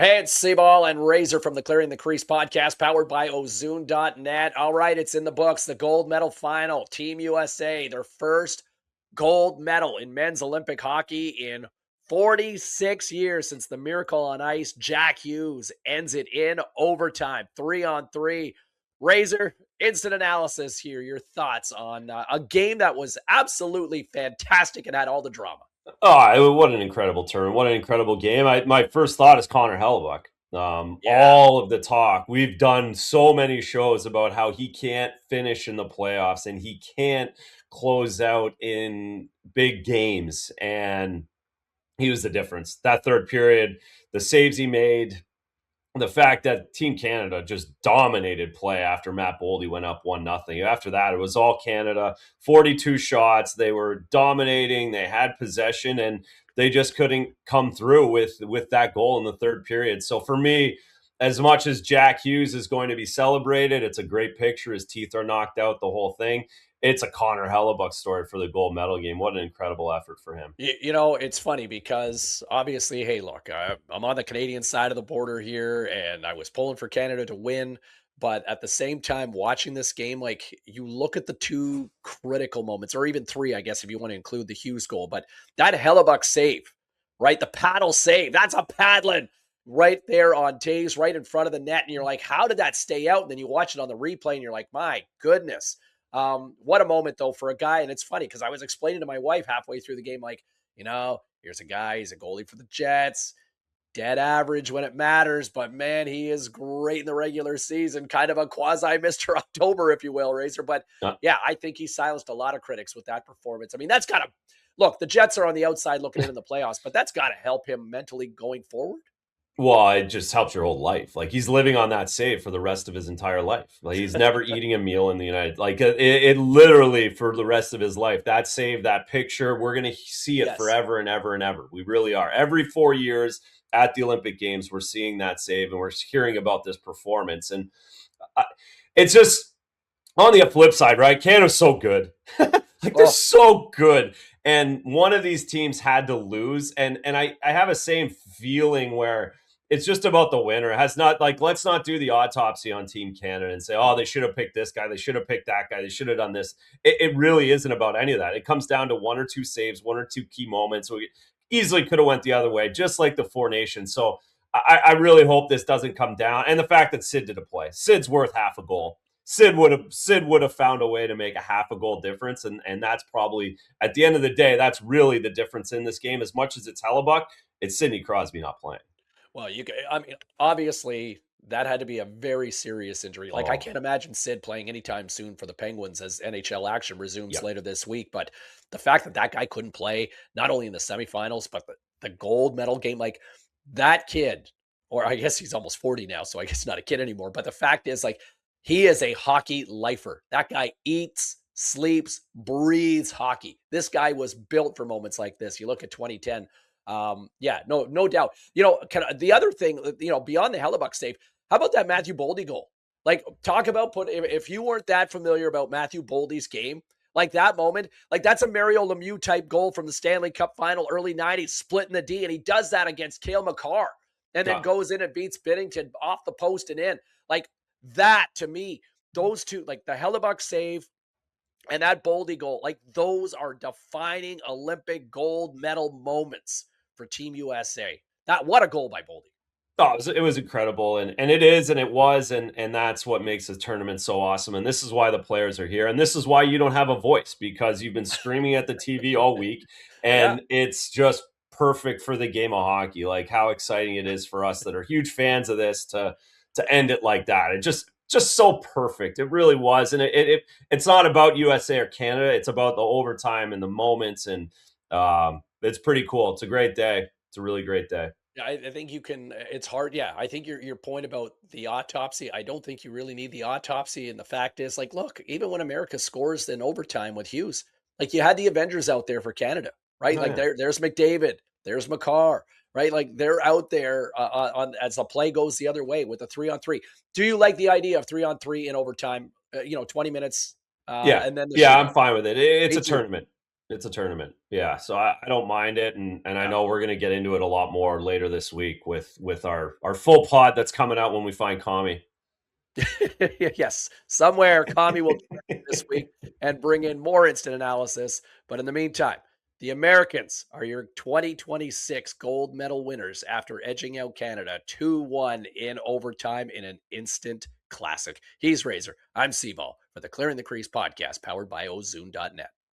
Hey, it's Seaball and Razor from the Clearing the Crease podcast, powered by Ozune.net. All right, it's in the books. The gold medal final. Team USA, their first gold medal in men's Olympic hockey in 46 years since the miracle on ice. Jack Hughes ends it in overtime, 3-on-3. Razor, instant analysis here. Your thoughts on a game that was absolutely fantastic and had all the drama. What an incredible tournament. What an incredible game. My first thought is Connor Hellebuyck. Yeah. All of the talk. We've done so many shows about how he can't finish in the playoffs and he can't close out in big games. And he was the difference. That third period, the saves he made, the fact that Team Canada just dominated play after Matt Boldy went up 1-0. After that, it was all Canada, 42 shots. They were dominating. They had possession, and they just couldn't come through with that goal in the third period. So for me, as much as Jack Hughes is going to be celebrated, it's a great picture. His teeth are knocked out, the whole thing. It's a Connor Hellebuyck story for the gold medal game. What an incredible effort for him. It's funny because obviously, hey, look, I'm on the Canadian side of the border here, and I was pulling for Canada to win. But at the same time, watching this game, like you look at the two critical moments, or even three, I guess, if you want to include the Hughes goal. But that Hellebuck save, right? The paddle save, that's a paddling right there on Taves, right in front of the net. And you're like, how did that stay out? And then you watch it on the replay, and you're like, my goodness. What a moment though for a guy. And it's funny because I was explaining to my wife halfway through the game, like, here's a guy, he's a goalie for the Jets, dead average when it matters, but man, he is great in the regular season, kind of a quasi Mr. October, if you will, Razor. But Uh, yeah, I think he silenced a lot of critics with that performance. I mean, that's got to look, the Jets are on the outside looking in the playoffs, but that's got to help him mentally going forward. Well, it just helps your whole life. Like he's living on that save for the rest of his entire life. Like he's never eating a meal in the United. Like it literally for the rest of his life. That save, that picture, we're gonna see it Yes. forever and ever and ever. We really are. Every 4 years at the Olympic Games, we're seeing that save and we're hearing about this performance. And uh, it's just on the flip side, right? Canada's so good. Like they're Oh, so good. And one of these teams had to lose. And I have a same feeling where it's just about the winner. It has not like let's not do the autopsy on Team Canada and say, oh, they should have picked this guy, they should have picked that guy, they should have done this. It really isn't about any of that. It comes down to one or two saves, one or two key moments. We easily could have went the other way, just like the Four Nations. So I really hope this doesn't come down. And the fact that Sid did a play. Sid's worth half a goal. Sid would have found a way to make a half a goal difference, and that's probably at the end of the day, that's really the difference in this game. As much as it's Hellebuyck, it's Sidney Crosby not playing. well, I mean, obviously that had to be a very serious injury. Like I Oh, can't imagine Sid playing anytime soon for the Penguins as NHL action resumes yeah. later this week. But the fact that that guy couldn't play not only in the semifinals but the gold medal game, like that kid, or I guess he's almost 40 now, so I guess not a kid anymore. But the fact is, like, he is a hockey lifer. That guy eats, sleeps, breathes hockey. This guy was built for moments like this. You look at 2010. Yeah, no doubt. The other thing, beyond the Hellebuck save, how about that Matthew Boldy goal? Like, talk about if you weren't that familiar about Matthew Boldy's game, like that moment, like that's a Mario Lemieux type goal from the Stanley Cup final, early 90s, splitting the D, and he does that against Cale Makar and then Uh, goes in and beats Binnington off the post and in. Like that to me, those two, like the Hellebuck save and that Boldy goal, like those are defining Olympic gold medal moments for Team USA. That what a goal by Boldy. it was incredible, and it is, and it was, and that's what makes the tournament so awesome. And this is why the players are here, and this is why you don't have a voice because you've been screaming at the TV all week, Yeah. and it's just perfect for the game of hockey. Like how exciting it is for us that are huge fans of this to end it like that. It just so perfect. It really was, and it's not about USA or Canada. It's about the overtime and the moments, and it's pretty cool. It's a great day. It's a really great day. Yeah, I think you can. It's hard. Yeah, I think your point about the autopsy. I don't think you really need the autopsy. And the fact is, like, look, even when America scores in overtime with Hughes, like you had the Avengers out there for Canada, right? Oh Like yeah. there's McDavid, there's McCarr, right? Like they're out there on as the play goes the other way with a 3-on-3. Do you like the idea of 3-on-3 in overtime? 20 minutes, Yeah. and then the Yeah, I'm shootout. fine with it. It's Me a too. tournament. It's a tournament. Yeah. So I don't mind it. And I Yeah. know we're going to get into it a lot more later this week with our full pod that's coming out when we find Kami. Yes, somewhere Kami will join this week and bring in more instant analysis. But in the meantime, the Americans are your 2026 gold medal winners after edging out Canada 2-1 in overtime in an instant classic. He's Razor. I'm Seaball for the Clearing the Crease podcast powered by Ozune.net.